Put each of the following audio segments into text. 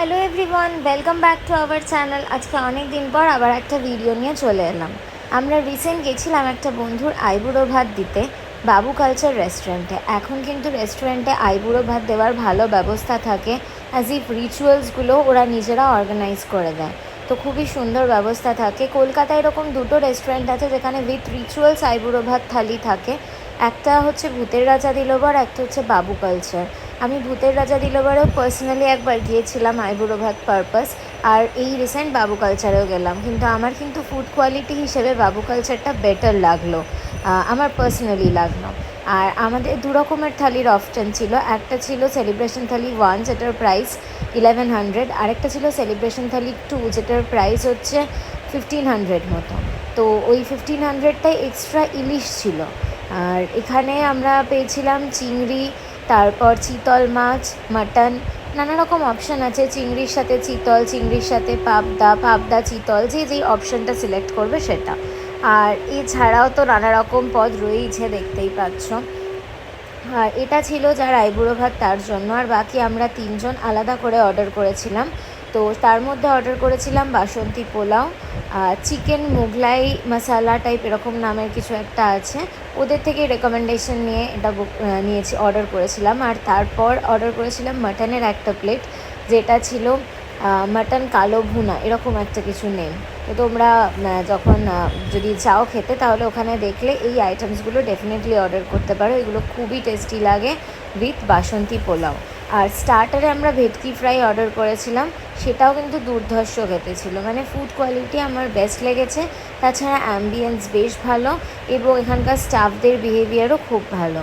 Hello everyone, welcome back to our channel. আজকে অনেক দিন পর আবার একটা ভিডিও নিয়ে চলে এলাম। আমরা রিসেন্ট গেছিলাম একটা বন্ধুর আইবুড়ো ভাত দিতে বাবু কালচার রেস্টুরেন্টে। এখন কিন্তু রেস্টুরেন্টে আইবুড়ো ভাত দেওয়ার ভালো ব্যবস্থা থাকে, অ্যাজ ইফ রিচুয়ালসগুলো ওরা নিজেরা অর্গানাইজ করে দেয়। তো খুবই সুন্দর ব্যবস্থা থাকে। কলকাতায় এরকম দুটো রেস্টুরেন্ট আছে যেখানে উইথ রিচুয়ালস আইবুড়ো ভাত থালি থাকে। একটা হচ্ছে ভূতের রাজা দিলোবার, একটা হচ্ছে বাবু কালচার। আমি ভূতের রাজা দিলোবারেও পার্সোনালি একবার গিয়েছিলাম আইবুড়ো ভাত পারপাস, আর এই রিসেন্ট বাবু কালচারেও গেলাম। কিন্তু আমার কিন্তু ফুড কোয়ালিটি হিসেবে বাবু কালচারটা বেটার লাগলো, আমার পার্সোনালি লাগলো। আর আমাদের দু রকমের থালির অপশান ছিল। একটা ছিল সেলিব্রেশন থালি 1, যেটার প্রাইস 1100, আরেকটা ছিল সেলিব্রেশন থালি 2, যেটার প্রাইস হচ্ছে 1500 মতো। তো ওই 1500টাই এক্সট্রা ইলিশ ছিল। আর এখানে আমরা পেয়েছিলাম চিংড়ি, তারপর চিতল মাছ, মাটন, নানা রকম অপশান আছে। চিংড়ির সাথে চিতল, চিংড়ির সাথে পাবদা, পাবদা চিতল, যেই অপশানটা সিলেক্ট করবে সেটা। আর এছাড়াও তো নানা রকম পদ রয়েইছে, দেখতেই পাচ্ছ। আর এটা ছিল যার আইবুড়ো ভাত তার জন্য। আর বাকি আমরা 3জন আলাদা করে অর্ডার করেছিলাম। তো তার মধ্যে অর্ডার করেছিলাম বাসন্তী পোলাও, চিকেন মুগলাই মশালা টাইপ এরকম নামের কিছু একটা আছে, ওদের থেকে রেকমেন্ডেশন নিয়ে এটা নিয়েছি, অর্ডার করেছিলাম। আর তারপর অর্ডার করেছিলাম মাটনের একটা প্লেট, যেটা ছিল মাটন কালো ভুনা এরকম একটা কিছু নেম। তো তোমরা যখন যদি চাও খেতে, তাহলে ওখানে দেখলে এই আইটেমসগুলো ডেফিনেটলি অর্ডার করতে পারো। এগুলো খুবই টেস্টি লাগে উইথ বাসন্তী পোলাও। আর স্টার্টারে আমরা ভেটকি ফ্রাই অর্ডার করেছিলাম, সেটাও কিন্তু দুর্ধর্ষ খেতে ছিল। মানে ফুড কোয়ালিটি আমার বেস্ট লেগেছে। তাছাড়া অ্যাম্বিয়েন্স বেশ ভালো এবং এখানকার স্টাফদের বিহেভিয়ারও খুব ভালো।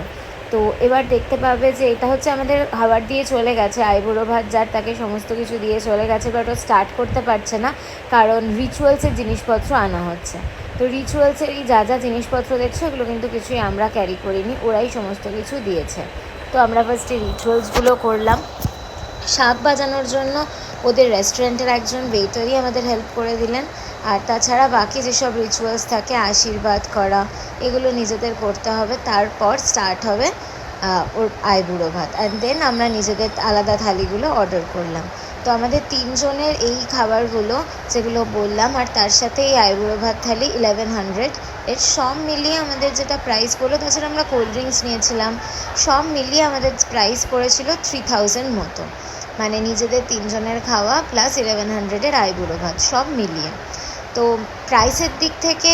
তো এবার দেখতে পাবে যে এটা হচ্ছে আমাদের খাবার দিয়ে চলে গেছে, আইবুড়ো ভাত যার তাকে সমস্ত কিছু দিয়ে চলে গেছে, বাট ও স্টার্ট করতে পারছে না কারণ রিচুয়ালসের জিনিসপত্র আনা হচ্ছে। তো রিচুয়ালসের এই যা যা জিনিসপত্র দেখছো এগুলো কিন্তু কিছুই আমরা ক্যারি করিনি, ওরাই সমস্ত কিছু দিয়েছে। তো আমরা ফার্স্টে রিচুয়ালসগুলো করলাম। শাক বাজানোর জন্য ওদের রেস্টুরেন্টের একজন ওয়েটারই আমাদের হেল্প করে দিলেন। আর তাছাড়া বাকি যেসব রিচুয়ালস থাকে, আশীর্বাদ করা, এগুলো নিজেদের করতে হবে। তারপর স্টার্ট হবে ওর আইবুড়ো ভাত, অ্যান্ড দেন আমরা নিজেদের আলাদা থালিগুলো অর্ডার করলাম। তো আমাদের 3জনের এই খাবারগুলো যেগুলো বললাম, আর তার সাথে এই আইবুড়ো ভাত থালি 1100, এর সব মিলিয়ে আমাদের যেটা প্রাইস পড়লো, তাছাড়া আমরা কোল্ড ড্রিঙ্কস নিয়েছিলাম, সব মিলিয়ে আমাদের প্রাইস পড়েছিল 3000 মতো। মানে নিজেদের 3জনের খাওয়া প্লাস 1100-এর আইবুড়ো ভাত সব মিলিয়ে। তো প্রাইসের দিক থেকে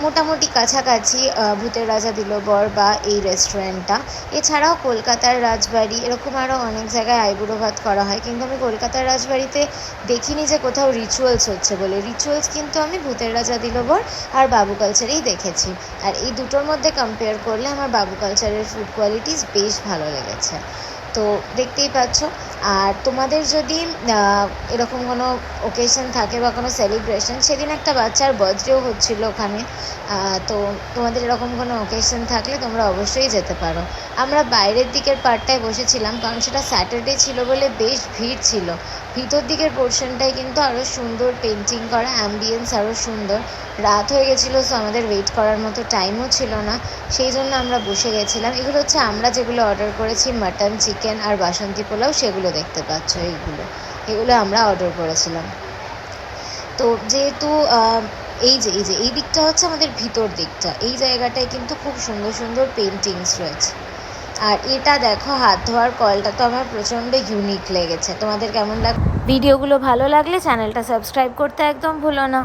মোটামুটি কাছাকাছি ভূতের রাজা দিলোবর বা এই রেস্টুরেন্টটা। এছাড়াও কলকাতার রাজবাড়ি এরকম আরও অনেক জায়গায় আইবুড়ো ভাত করা হয়, কিন্তু আমি কলকাতার রাজবাড়িতে দেখিনি যে কোথাও রিচুয়ালস হচ্ছে বলে। রিচুয়ালস কিন্তু আমি ভূতের রাজা দিলোবর আর বাবু কালচারেই দেখেছি। আর এই দুটোর মধ্যে কম্পেয়ার করলে আমার বাবু কালচারের ফুড কোয়ালিটিস বেশ ভালো লেগেছে। তো দেখতেই পাচ্ছ। আর তোমাদের যদি এরকম কোনো ওকেশন থাকে বা কোনো সেলিব্রেশন, সেদিন একটা বাচ্চার বার্থডেও হচ্ছিল ওখানে, তো তোমাদের এরকম কোনো ওকেশন থাকলে তোমরা অবশ্যই যেতে পারো। আমরা বাইরের দিকের পার্টটায় বসেছিলাম কারণ সেটা স্যাটারডে ছিল বলে বেশ ভিড় ছিল। ভিতর দিকের পোর্শনটাই কিন্তু আরও সুন্দর পেন্টিং করা, অ্যাম্বিয়েন্স আরও সুন্দর। রাত হয়ে গেছিলো, সো আমাদের ওয়েট করার মতো টাইমও ছিল না, সেই জন্য আমরা বসে গেছিলাম। এগুলো হচ্ছে আমরা যেগুলো অর্ডার করেছি, মাটন, চিকেন আর বাসন্তী পোলাও, সেগুলো দেখতে পাচ্ছ। এগুলো আমরা অর্ডার করেছিলাম। তো যেহেতু এই দিকটা হচ্ছে আমাদের ভিতর দিকটা, এই জায়গাটায় কিন্তু খুব সুন্দর সুন্দর পেন্টিংস রয়েছে। আর এটা দেখো, হাত ধোয়ার কলটা তো আমার প্রচণ্ড ইউনিক লেগেছে। তোমাদের কেমন লাগে? ভিডিওগুলো ভালো লাগলে চ্যানেলটা সাবস্ক্রাইব করতে একদম ভুলো না।